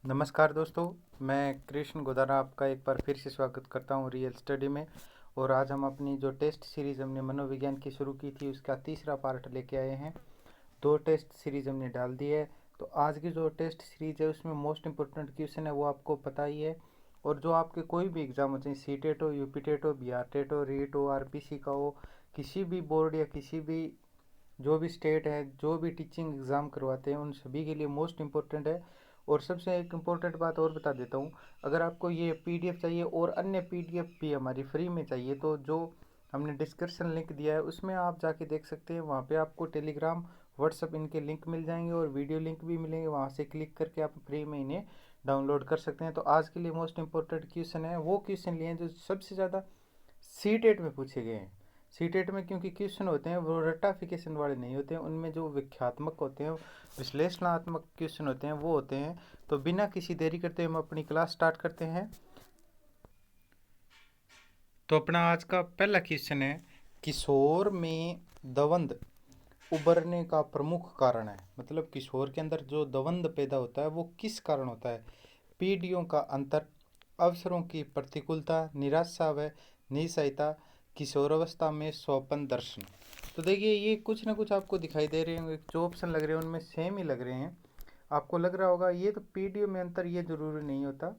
नमस्कार दोस्तों, मैं कृष्ण गोदारा आपका एक बार फिर से स्वागत करता हूँ रियल स्टडी में। और आज हम अपनी जो टेस्ट सीरीज़ हमने मनोविज्ञान की शुरू की थी उसका तीसरा पार्ट लेके आए हैं। 2 टेस्ट सीरीज़ हमने डाल दी है। तो आज की जो टेस्ट सीरीज़ है उसमें मोस्ट इम्पोर्टेंट क्वेश्चन है वो आपको पता ही है। और जो आपके कोई भी एग्ज़ाम हो, चाहे सी टेट हो, यूपी टेट हो, बी आर टेट हो, रीट हो, आर पी सी का हो, किसी भी बोर्ड या किसी भी जो भी स्टेट है जो भी टीचिंग एग्ज़ाम करवाते हैं उन सभी के लिए मोस्ट इम्पोर्टेंट है। और सबसे एक इम्पोर्टेंट बात और बता देता हूँ, अगर आपको ये पीडीएफ चाहिए और अन्य पीडीएफ भी हमारी फ्री में चाहिए तो जो हमने डिस्क्रिप्शन लिंक दिया है उसमें आप जाके देख सकते हैं। वहाँ पे आपको टेलीग्राम, व्हाट्सअप इनके लिंक मिल जाएंगे और वीडियो लिंक भी मिलेंगे। वहाँ से क्लिक करके आप फ्री में इन्हें डाउनलोड कर सकते हैं। तो आज के लिए मोस्ट इम्पोर्टेंट क्वेश्चन है वो क्वेश्चन लिए हैं जो सबसे ज़्यादा सी टेट में पूछे गए हैं। सी टेट में क्योंकि क्वेश्चन होते हैं वो रट्टाफिकेशन वाले नहीं होते हैं, उनमें जो व्याख्यात्मक होते हैं, विश्लेषणात्मक क्वेश्चन होते हैं वो होते हैं। तो बिना किसी देरी करते हम अपनी क्लास स्टार्ट करते हैं। तो अपना आज का पहला क्वेश्चन है, किशोर में दवंद उभरने का प्रमुख कारण है। मतलब किशोर के अंदर जो दवंद पैदा होता है वो किस कारण होता है? पीढ़ियों का अंतर, अवसरों की प्रतिकूलता, निराशा व निस्सहायता, किशोरावस्था में स्वपन दर्शन। तो देखिए ये कुछ ना कुछ आपको दिखाई दे रहे होंगे, जो ऑप्शन लग रहे हैं उनमें सेम ही लग रहे हैं। आपको लग रहा होगा ये तो पीढ़ियों में अंतर, ये जरूरी नहीं होता।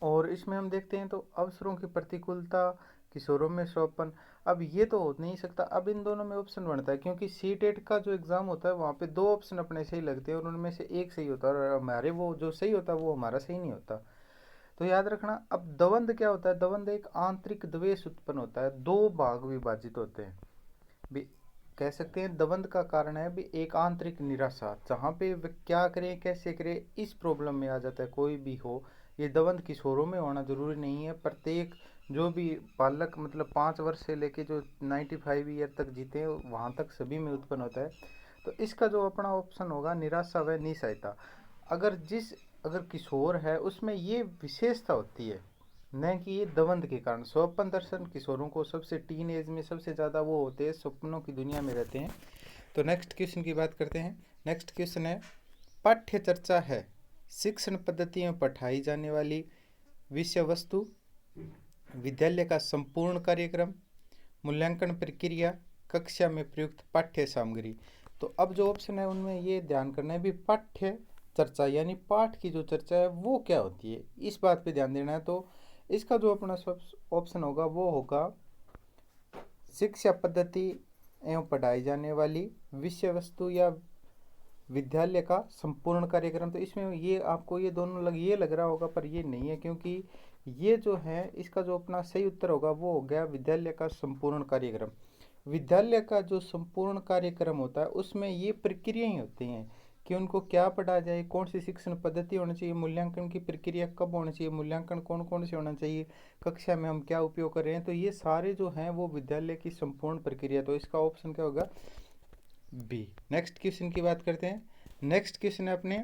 और इसमें हम देखते हैं तो अवसरों की प्रतिकूलता, किशोरों में स्वपन, अब ये तो हो नहीं सकता। अब इन दोनों में ऑप्शन बनता है क्योंकि सी टेट का जो एग्ज़ाम होता है वहाँ पे 2 ऑप्शन अपने सही लगते हैं और उनमें से एक सही होता है और हमारे वो जो सही होता है वो हमारा सही नहीं होता। तो याद रखना। अब दवंद क्या होता है? दवंद एक आंतरिक द्वेष उत्पन्न होता है, 2 भाग विभाजित होते हैं। भी कह सकते हैं दवंद का कारण है भी एक आंतरिक निराशा, जहाँ पे वे क्या करें कैसे करें इस प्रॉब्लम में आ जाता है। कोई भी हो, ये दवंद किशोरों में होना जरूरी नहीं है। प्रत्येक जो भी बालक, मतलब 5 वर्ष से लेके जो 95 ईयर तक जीते हैं वहाँ तक सभी में उत्पन्न होता है। तो इसका जो अपना ऑप्शन होगा निराशा व निसहायता। अगर किशोर है उसमें ये विशेषता होती है, न कि ये दवंद के कारण। स्वप्न दर्शन किशोरों को सबसे टीन एज में सबसे ज़्यादा वो होते हैं, सपनों की दुनिया में रहते हैं। तो नेक्स्ट क्वेश्चन की बात करते हैं। नेक्स्ट क्वेश्चन है, पाठ्य चर्चा है शिक्षण पद्धति में पढ़ाई जाने वाली विषय वस्तु, विद्यालय का संपूर्ण कार्यक्रम, मूल्यांकन प्रक्रिया, कक्षा में प्रयुक्त पाठ्य सामग्री। तो अब जो ऑप्शन है उनमें ये ध्यान करना है भी पाठ्य चर्चा यानी पाठ की जो चर्चा है वो क्या होती है, इस बात पे ध्यान देना है। तो इसका जो अपना ऑप्शन होगा वो होगा शिक्षा पद्धति एवं पढ़ाई जाने वाली विषय वस्तु या विद्यालय का संपूर्ण कार्यक्रम। तो इसमें ये आपको ये दोनों ये लग रहा होगा पर ये नहीं है, क्योंकि ये जो है इसका जो अपना सही उत्तर होगा वो हो गया विद्यालय का संपूर्ण कार्यक्रम। विद्यालय का जो संपूर्ण कार्यक्रम होता है उसमें ये प्रक्रियाएं होती हैं कि उनको क्या पढ़ा जाए, कौन सी शिक्षण पद्धति होनी चाहिए, मूल्यांकन की प्रक्रिया कब होनी चाहिए, मूल्यांकन कौन कौन से होना चाहिए, कक्षा में हम क्या उपयोग कर रहे हैं। तो ये सारे जो हैं वो विद्यालय की संपूर्ण प्रक्रिया। तो इसका ऑप्शन क्या होगा? बी। नेक्स्ट क्वेश्चन की बात करते हैं। नेक्स्ट क्वेश्चन है अपने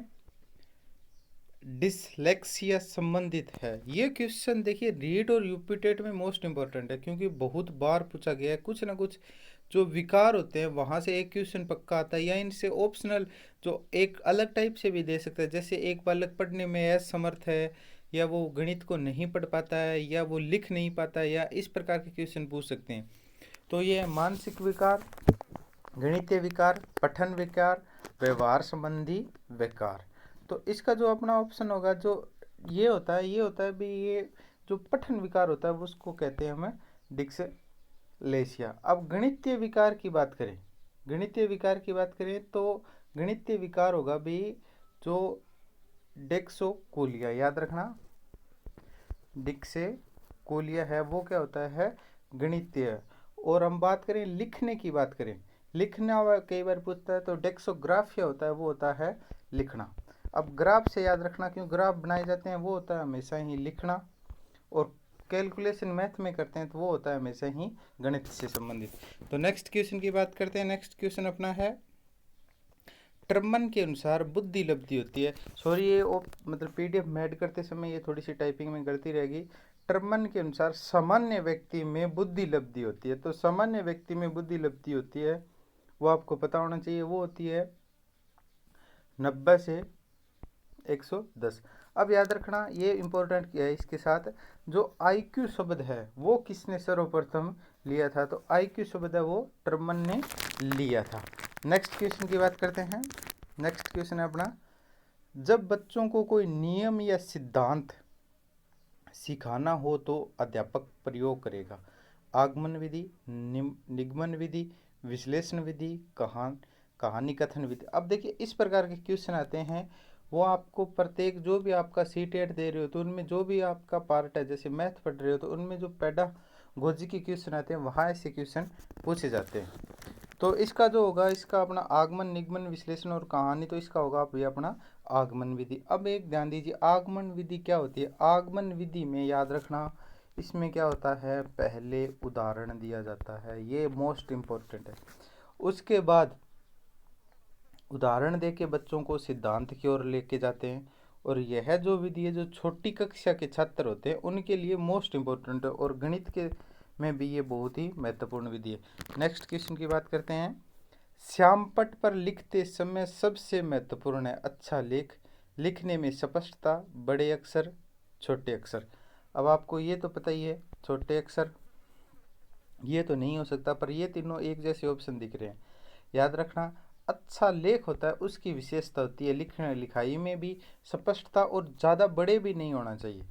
डिसलेक्सिया संबंधित है। ये क्वेश्चन देखिए रीट और यूपीटेट में मोस्ट इंपॉर्टेंट है क्योंकि बहुत बार पूछा गया है। कुछ ना कुछ जो विकार होते हैं वहाँ से एक क्वेश्चन पक्का आता है, या इनसे ऑप्शनल जो एक अलग टाइप से भी दे सकता है। जैसे एक बालक पढ़ने में असमर्थ है, या वो गणित को नहीं पढ़ पाता है, या वो लिख नहीं पाता है, या इस प्रकार के क्वेश्चन पूछ सकते हैं। तो ये मानसिक विकार, गणितीय विकार, पठन विकार, व्यवहार संबंधी विकार। तो इसका जो अपना ऑप्शन होगा जो ये होता है भी ये जो पठन विकार होता है उसको कहते हैं हमें डिसलेक्सिया। अब गणितीय विकार की बात करें तो गणितीय विकार होगा भी जो डेक्सोकोलिया, याद रखना डिक्सेकोलिया है वो क्या होता है? गणितीय। और हम बात करें लिखने की, बात करें लिखना कई बार पूछता है तो डेक्सोग्राफिया होता है वो होता है लिखना। अब ग्राफ से याद रखना क्यों ग्राफ बनाए जाते हैं वो होता है हमेशा ही लिखना। और कैलकुलेशन मैथ में करते हैं तो वो होता है हमेशा ही गणित से संबंधित। तो नेक्स्ट क्वेश्चन की बात करते हैं। नेक्स्ट क्वेश्चन अपना है, टर्मन के अनुसार बुद्धि लब्धि होती है। सॉरी ये मतलब पीडीएफ में ऐड करते समय ये थोड़ी सी टाइपिंग में गलती रहेगी। टर्मन के अनुसार सामान्य व्यक्ति में बुद्धि लब्धि होती है। तो सामान्य व्यक्ति में बुद्धि लब्धि होती है वो आपको पता होना चाहिए, वो होती है 90 से 110। अब याद रखना ये इंपॉर्टेंट क्या है, इसके साथ जो आईक्यू शब्द है वो किसने सर्वप्रथम लिया था, तो आईक्यू शब्द है वो टर्मन ने लिया था। नेक्स्ट क्वेश्चन की बात करते हैं। नेक्स्ट क्वेश्चन है अपना, जब बच्चों को कोई नियम या सिद्धांत सिखाना हो तो अध्यापक प्रयोग करेगा आगमन विधि, निगमन विधि, विश्लेषण विधि, कहानी कथन विधि। अब देखिए इस प्रकार के क्वेश्चन आते हैं, वो आपको प्रत्येक जो भी आपका सीटेट दे रहे हो तो उनमें जो भी आपका पार्ट है, जैसे मैथ पढ़ रहे हो तो उनमें जो पेडागोजी के क्वेश्चन आते हैं वहाँ ऐसे क्वेश्चन पूछे जाते हैं। तो इसका जो होगा, इसका अपना आगमन, निगमन, विश्लेषण और कहानी, तो इसका होगा भैया अपना आगमन विधि। अब एक ध्यान दीजिए, आगमन विधि क्या होती है। आगमन विधि में याद रखना, इसमें क्या होता है, पहले उदाहरण दिया जाता है, ये मोस्ट इम्पोर्टेंट है। उसके बाद उदाहरण देके बच्चों को सिद्धांत की ओर लेके जाते हैं, और यह जो विधि है जो छोटी कक्षा के छात्र होते हैं उनके लिए मोस्ट इम्पोर्टेंट है, और गणित के में भी ये बहुत ही महत्वपूर्ण विधि है। नेक्स्ट क्वेश्चन की बात करते हैं। श्यामपट्ट पर लिखते समय सबसे महत्वपूर्ण है अच्छा लेख, लिखने में स्पष्टता, बड़े अक्षर, छोटे अक्षर। अब आपको ये तो पता ही है, छोटे अक्षर ये तो नहीं हो सकता, पर ये तीनों एक जैसे ऑप्शन दिख रहे हैं। याद रखना, अच्छा लेख होता है उसकी विशेषता होती है लिखने लिखाई में भी स्पष्टता, और ज़्यादा बड़े भी नहीं होना चाहिए।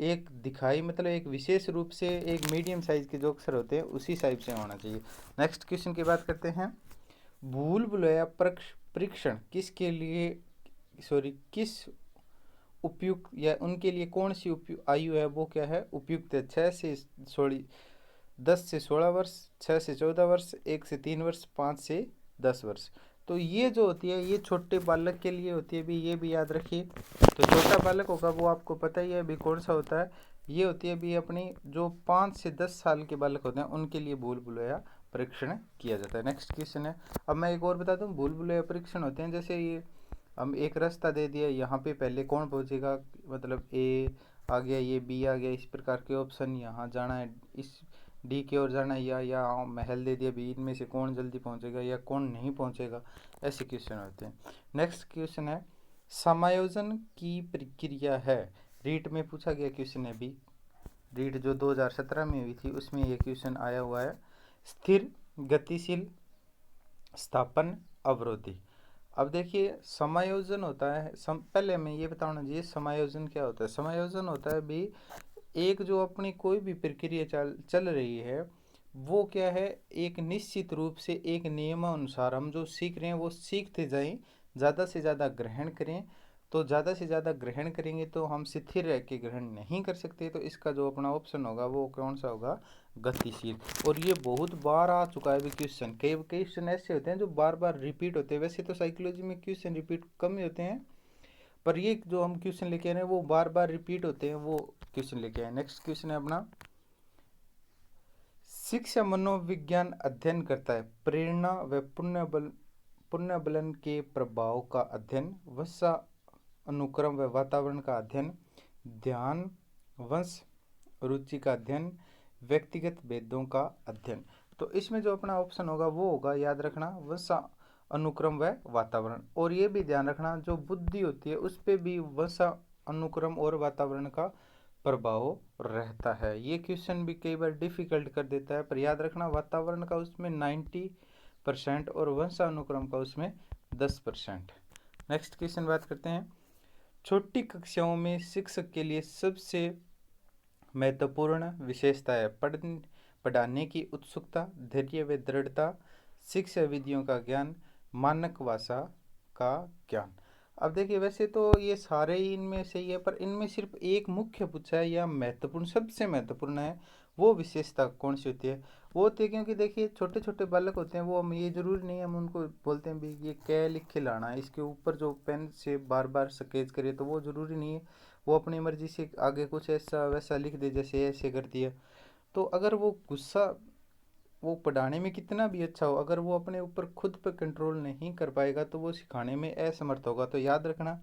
एक दिखाई मतलब एक विशेष रूप से एक मीडियम साइज के जो अक्षर होते हैं उसी साइज से होना चाहिए। नेक्स्ट क्वेश्चन की बात करते हैं। भूल भुलैया परीक्षण किसके लिए, सॉरी किस उपयुक्त या उनके लिए कौन सी आयु है, वो क्या है, उपयुक्त है। 10 से 16 वर्ष, 6 से 14 वर्ष, 1 से 3 वर्ष, 5 से 10 वर्ष। तो ये जो होती है ये छोटे बालक के लिए होती है भी, ये भी याद रखिए। तो छोटा बालक होगा वो आपको पता ही है भी कौन सा होता है, ये होती है भी अपनी जो 5 से 10 साल के बालक होते हैं उनके लिए भूल भुलैया परीक्षण किया जाता है। नेक्स्ट क्वेश्चन है। अब मैं एक और बता दूं, भूल भुलैया परीक्षण होते हैं जैसे ये हम एक रास्ता दे दिया, यहाँ पे पहले कौन पहुँचेगा, मतलब ए आ गया, ये बी आ गया, इस प्रकार के ऑप्शन, यहाँ जाना है इस डी की ओर जाना है, या महल दे दिया भी, इनमें से कौन जल्दी पहुँचेगा या कौन नहीं पहुँचेगा, ऐसे क्वेश्चन होते हैं। नेक्स्ट क्वेश्चन है, समायोजन की प्रक्रिया है, रीट में पूछा गया क्वेश्चन है भी, रीट जो 2017 में हुई थी उसमें ये क्वेश्चन आया हुआ है। स्थिर, गतिशील, स्थापन, अवरोधी। अब देखिए समायोजन होता है, पहले हमें ये बताना चाहिए समायोजन क्या होता है। समायोजन होता है भी एक जो अपनी कोई भी प्रक्रिया चल रही है वो क्या है, एक निश्चित रूप से एक नियमानुसार हम जो सीख रहे हैं वो सीखते जाएं, ज़्यादा से ज़्यादा ग्रहण करें। तो ज़्यादा से ज़्यादा ग्रहण करेंगे तो हम स्थिर रह के ग्रहण नहीं कर सकते, तो इसका जो अपना ऑप्शन होगा वो कौन सा होगा, गतिशील। और ये बहुत बार आ चुका है भी क्वेश्चन, कई क्वेश्चन ऐसे होते हैं जो बार बार रिपीट होते हैं। वैसे तो साइकोलॉजी में क्वेश्चन रिपीट कम ही होते हैं, पर ये जो हम क्वेश्चन लेके आ रहे हैं वो बार बार रिपीट होते हैं, वो क्वेश्चन लेके आए। नेक्स्ट क्वेश्चन है अपना, शिक्षा मनोविज्ञान अध्ययन करता है प्रेरणा व पुण्यबलन के प्रभाव का अध्ययन, वसा अनुक्रम व वातावरण का अध्ययन, ध्यान, वंश, रुचि का अध्ययन, व्यक्तिगत भेदों का अध्ययन। तो इसमें जो अपना ऑप्शन होगा वो होगा, याद रखना, वंश, अनुक्रम व वातावरण। और ये भी ध्यान रखना जो बुद्धि होती है उस पर भी वंश, अनुक्रम और वातावरण का प्रभाव रहता है। ये क्वेश्चन भी कई बार डिफिकल्ट कर देता है, पर याद रखना वातावरण का उसमें 90% और वंशानुक्रम का उसमें 10%। नेक्स्ट क्वेश्चन बात करते हैं। छोटी कक्षाओं में शिक्षक के लिए सबसे महत्वपूर्ण विशेषता है पढ़ाने की उत्सुकता, धैर्य व दृढ़ता, शिक्षा विधियों का ज्ञान, मानक भाषा का ज्ञान। अब देखिए वैसे तो ये सारे ही इनमें से ही है, पर इनमें सिर्फ एक मुख्य पूछा है या महत्वपूर्ण, सबसे महत्वपूर्ण है वो विशेषता कौन सी होती है, वो होती है। क्योंकि देखिए छोटे छोटे बालक होते हैं वो, हम ये जरूरी नहीं है हम उनको बोलते हैं भी ये क्या लिख के लाना है, इसके ऊपर जो पेन से बार बार स्केच करे, तो वो जरूरी नहीं है, वो अपनी मर्जी से आगे कुछ ऐसा वैसा लिख दे, जैसे ऐसे कर दिया। तो अगर वो गुस्सा, वो पढ़ाने में कितना भी अच्छा हो, अगर वो अपने ऊपर खुद पर कंट्रोल नहीं कर पाएगा तो वो सिखाने में असमर्थ होगा। तो याद रखना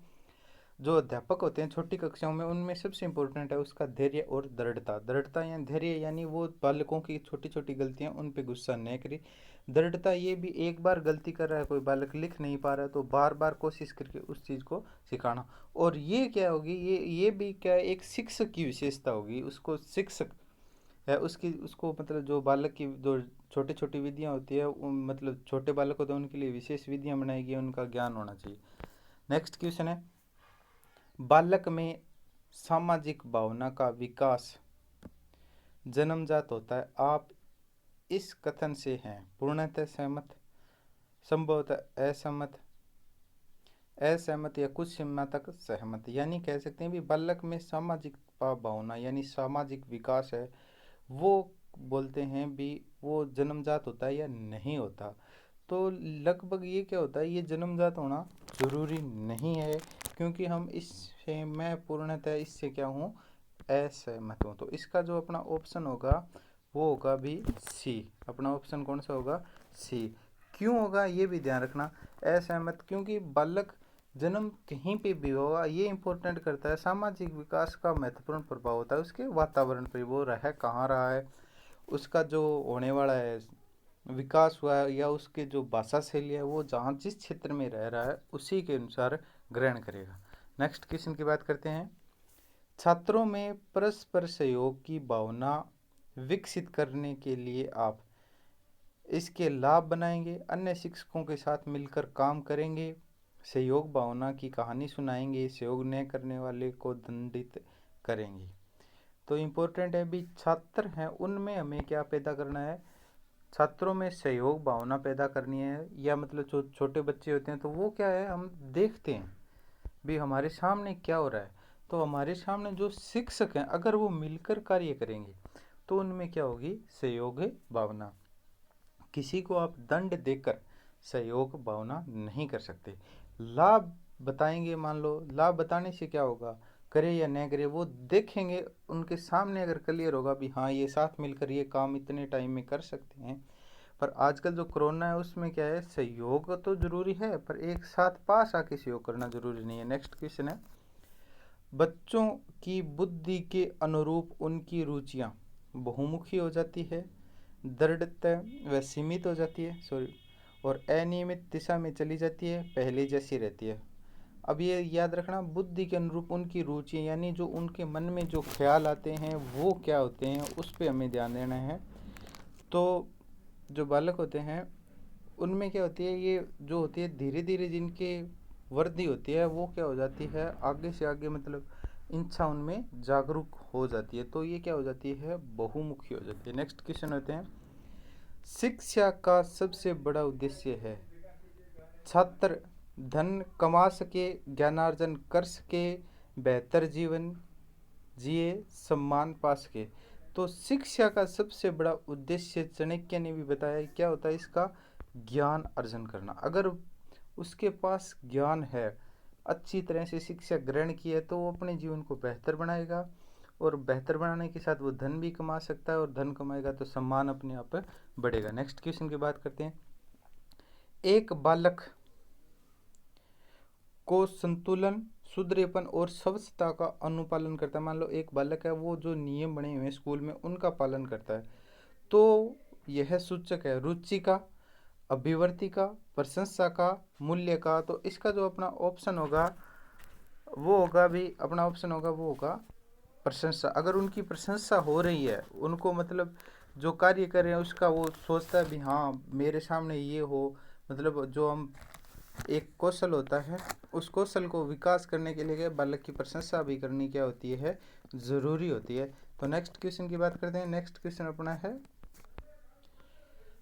जो अध्यापक होते हैं छोटी कक्षाओं में, उनमें सबसे इम्पोर्टेंट है उसका धैर्य और दृढ़ता। दृढ़ता या धैर्य यानी वो बालकों की छोटी छोटी गलतियां उन पे गुस्सा नहीं करी। दृढ़ता ये भी, एक बार गलती कर रहा है कोई बालक, लिख नहीं पा रहा है, तो बार बार कोशिश करके उस चीज़ को सिखाना। और ये क्या होगी, ये भी क्या है, एक शिक्षक की विशेषता होगी। उसको शिक्षक है उसकी, उसको मतलब जो बालक की जो छोटी छोटी विधियाँ होती है, मतलब छोटे बालक होते हैं उनके लिए विशेष विधियाँ बनाएगी, उनका ज्ञान होना चाहिए। नेक्स्ट क्वेश्चन है, बालक में सामाजिक भावना का विकास जन्मजात होता है। आप इस कथन से हैं पूर्णतः सहमत, संभवतः असहमत, असहमत या कुछ सीमा तक सहमत। यानी कह सकते हैं भी बालक में सामाजिक भावना यानी सामाजिक विकास है, वो बोलते हैं भी वो जन्मजात होता है या नहीं होता। तो लगभग ये क्या होता है, ये जन्मजात होना जरूरी नहीं है, क्योंकि हम इससे, मैं पूर्णतः इससे क्या हूँ, असहमत हूँ। तो इसका जो अपना ऑप्शन होगा वो होगा भी सी। अपना ऑप्शन कौन सा होगा, सी। क्यों होगा ये भी ध्यान रखना, असहमत, क्योंकि बालक जन्म कहीं पे भी होगा, ये इंपॉर्टेंट करता है। सामाजिक विकास का महत्वपूर्ण प्रभाव होता है उसके वातावरण पर, वो रह कहाँ रहा है, उसका जो होने वाला है विकास हुआ है, या उसके जो भाषा शैली है वो जहाँ जिस क्षेत्र में रह रहा है उसी के अनुसार ग्रहण करेगा। नेक्स्ट क्वेश्चन की बात करते हैं, छात्रों में परस्पर सहयोग की भावना विकसित करने के लिए आप इसके लाभ बनाएंगे, अन्य शिक्षकों के साथ मिलकर काम करेंगे, सहयोग भावना की कहानी सुनाएंगे, सहयोग न करने वाले को दंडित करेंगे। तो इम्पोर्टेंट है भी, छात्र हैं उनमें हमें क्या पैदा करना है, छात्रों में सहयोग भावना पैदा करनी है। या मतलब जो छोटे बच्चे होते हैं तो वो क्या है, हम देखते हैं भी हमारे सामने क्या हो रहा है, तो हमारे सामने जो शिक्षक हैं अगर वो मिलकर कार्य करेंगे तो उनमें क्या होगी, सहयोग भावना। किसी को आप दंड देकर सहयोग भावना नहीं कर सकते। लाभ बताएंगे, मान लो लाभ बताने से क्या होगा, करे या न करे वो देखेंगे, उनके सामने अगर क्लियर होगा भी हाँ ये साथ मिलकर ये काम इतने टाइम में कर सकते हैं। पर आजकल जो कोरोना है उसमें क्या है, सहयोग तो जरूरी है पर एक साथ पास आके सहयोग करना जरूरी नहीं है। नेक्स्ट क्वेश्चन है, बच्चों की बुद्धि के अनुरूप उनकी रुचियां बहुमुखी हो जाती है, दृढ़ता व सीमित हो जाती है, सॉरी, और अनियमित दिशा में चली जाती है, पहले जैसी रहती है। अब ये याद रखना, बुद्धि के अनुरूप उनकी रुचि यानी जो उनके मन में जो ख्याल आते हैं वो क्या होते हैं, उस पर हमें ध्यान देना है। तो जो बालक होते हैं उनमें क्या होती है, ये जो होती है धीरे धीरे जिनके वृद्धि होती है वो क्या हो जाती है, आगे से आगे मतलब इच्छा उनमें जागरूक हो जाती है, तो ये क्या हो जाती है, बहुमुखी हो जाती है। नेक्स्ट क्वेश्चन होते हैं, शिक्षा का सबसे बड़ा उद्देश्य है छात्र धन कमा सके, ज्ञानार्जन कर सके, बेहतर जीवन जिए, सम्मान पा सके। तो शिक्षा का सबसे बड़ा उद्देश्य चाणक्य ने भी बताया क्या होता है इसका, ज्ञान अर्जन करना। अगर उसके पास ज्ञान है, अच्छी तरह से शिक्षा ग्रहण की है, तो वो अपने जीवन को बेहतर बनाएगा, और बेहतर बनाने के साथ वो धन भी कमा सकता है, और धन कमाएगा तो सम्मान अपने आप बढ़ेगा। नेक्स्ट क्वेश्चन की बात करते हैं, एक बालक को संतुलन, सुधरेपन और स्वच्छता का अनुपालन करता है। मान लो एक बालक है, वो जो नियम बने हुए हैं स्कूल में उनका पालन करता है, तो यह सूचक है रुचि का, अभिवृत्ति का, प्रशंसा का, मूल्य का। तो इसका जो अपना ऑप्शन होगा वो होगा भी, अपना ऑप्शन होगा वो होगा प्रशंसा। अगर उनकी प्रशंसा हो रही है, उनको मतलब जो कार्य कर रहे हैं उसका वो सोचता है भी हाँ मेरे सामने ये हो, मतलब जो हम एक कौशल होता है उस कौशल को विकास करने के लिए बालक की प्रशंसा भी करनी क्या होती है, ज़रूरी होती है। तो नेक्स्ट क्वेश्चन की बात करते हैं। नेक्स्ट क्वेश्चन अपना है,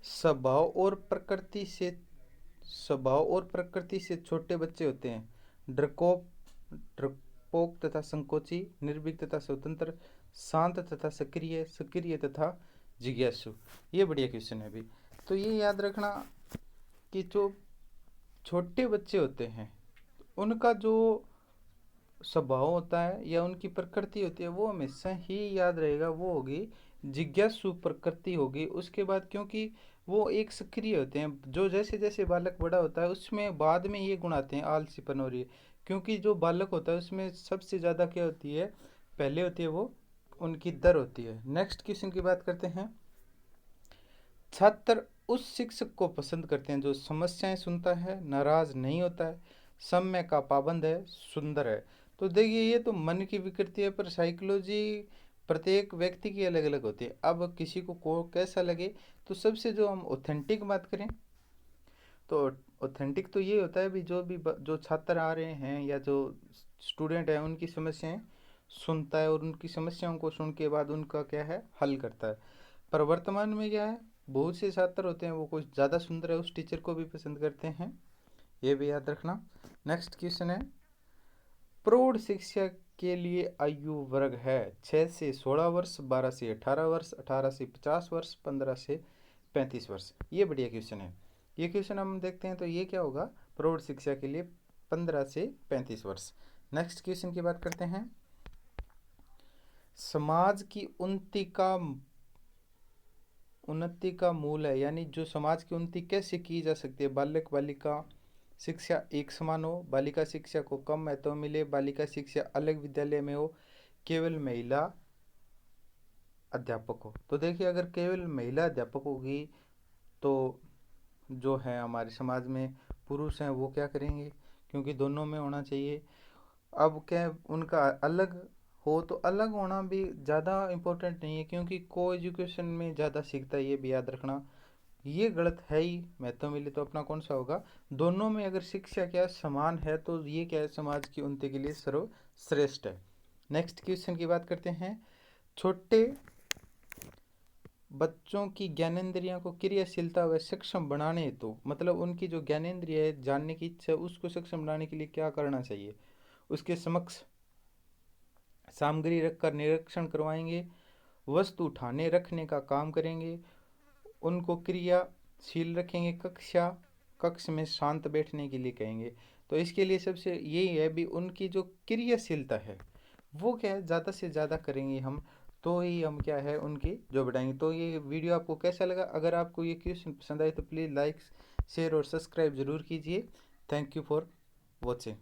स्वभाव और प्रकृति से, स्वभाव और प्रकृति से छोटे बच्चे होते हैं डरकोप, डरपोक तथा संकोची, निर्भीक तथा स्वतंत्र, शांत तथा सक्रिय, सक्रिय तथा जिज्ञासु। ये बढ़िया क्वेश्चन है अभी। तो ये याद रखना कि जो छोटे बच्चे होते हैं उनका जो स्वभाव होता है या उनकी प्रकृति होती है वो हमेशा ही याद रहेगा, वो होगी जिज्ञासु प्रकृति होगी। उसके बाद क्योंकि वो एक सक्रिय होते हैं, जो जैसे जैसे बालक बड़ा होता है उसमें बाद में ये गुण आते हैं आलसीपन और ये, क्योंकि जो बालक होता है उसमें सबसे ज़्यादा क्या होती है, पहले होती है वो उनकी दर होती है। नेक्स्ट क्वेश्चन की बात करते हैं। छात्र उस शिक्षक को पसंद करते हैं जो समस्याएं सुनता है, नाराज नहीं होता है, समय का पाबंद है, सुंदर है। तो देखिए ये तो मन की विकृति है, पर साइकोलॉजी प्रत्येक व्यक्ति की अलग अलग होती है। अब किसी को कैसा लगे। तो सबसे जो हम ऑथेंटिक बात करें तो ऑथेंटिक तो ये होता है भी जो छात्र आ रहे हैं या जो स्टूडेंट है उनकी समस्याएं सुनता है और उनकी समस्याओं को सुन के बाद उनका क्या है हल करता है। पर वर्तमान में क्या है, बहुत से छात्र होते हैं वो कुछ ज़्यादा सुंदर है उस टीचर को भी पसंद करते हैं, ये भी याद रखना। नेक्स्ट क्वेश्चन है, प्रौढ़ शिक्षा के लिए आयु वर्ग है 6 से 16 वर्ष, 12 से 18 वर्ष, 18 से 50 वर्ष, 15 से 35 वर्ष। ये बढ़िया क्वेश्चन है। ये क्वेश्चन हम देखते हैं तो ये क्या होगा, प्रौढ़ शिक्षा के लिए 15 से 35 वर्ष। नेक्स्ट क्वेश्चन की बात करते हैं। समाज की उन्नति का मूल है, यानी जो समाज की उन्नति कैसे की जा सकती है। बालक बालिका शिक्षा एक समान हो, बालिका शिक्षा को कम महत्व मिले, बालिका शिक्षा अलग विद्यालय में हो, केवल महिला अध्यापक हो। तो देखिए अगर केवल महिला अध्यापक होगी तो जो है हमारे समाज में पुरुष हैं वो क्या करेंगे, क्योंकि दोनों में होना चाहिए। अब क्या उनका अलग हो तो अलग होना भी ज़्यादा इम्पोर्टेंट नहीं है, क्योंकि को एजुकेशन में ज़्यादा सीखता है, ये भी याद रखना। ये गलत है ही, महत्व मिले तो अपना कौन सा होगा। दोनों में अगर शिक्षा क्या समान है तो ये क्या है समाज की उन्नति के लिए सर्वश्रेष्ठ है। नेक्स्ट क्वेश्चन की बात करते हैं। छोटे बच्चों की ज्ञानेंद्रियों को क्रियाशीलता व सक्षम बनाने हेतु, मतलब उनकी जो ज्ञानेंद्रिय है जानने की इच्छा उसको सक्षम बनाने के लिए क्या करना चाहिए। उसके समक्ष सामग्री रखकर निरीक्षण करवाएंगे, वस्तु उठाने रखने का काम करेंगे, उनको क्रियाशील रखेंगे, कक्ष में शांत बैठने के लिए कहेंगे। तो इसके लिए सबसे यही है भी उनकी जो क्रियाशीलता है वो क्या है ज़्यादा से ज़्यादा करेंगे हम, तो ही हम क्या है उनकी जो बढ़ाएंगे। तो ये वीडियो आपको कैसा लगा, अगर आपको ये क्वेश्चन पसंद आए तो प्लीज़ लाइक शेयर और सब्सक्राइब ज़रूर कीजिए। Thank you for watching.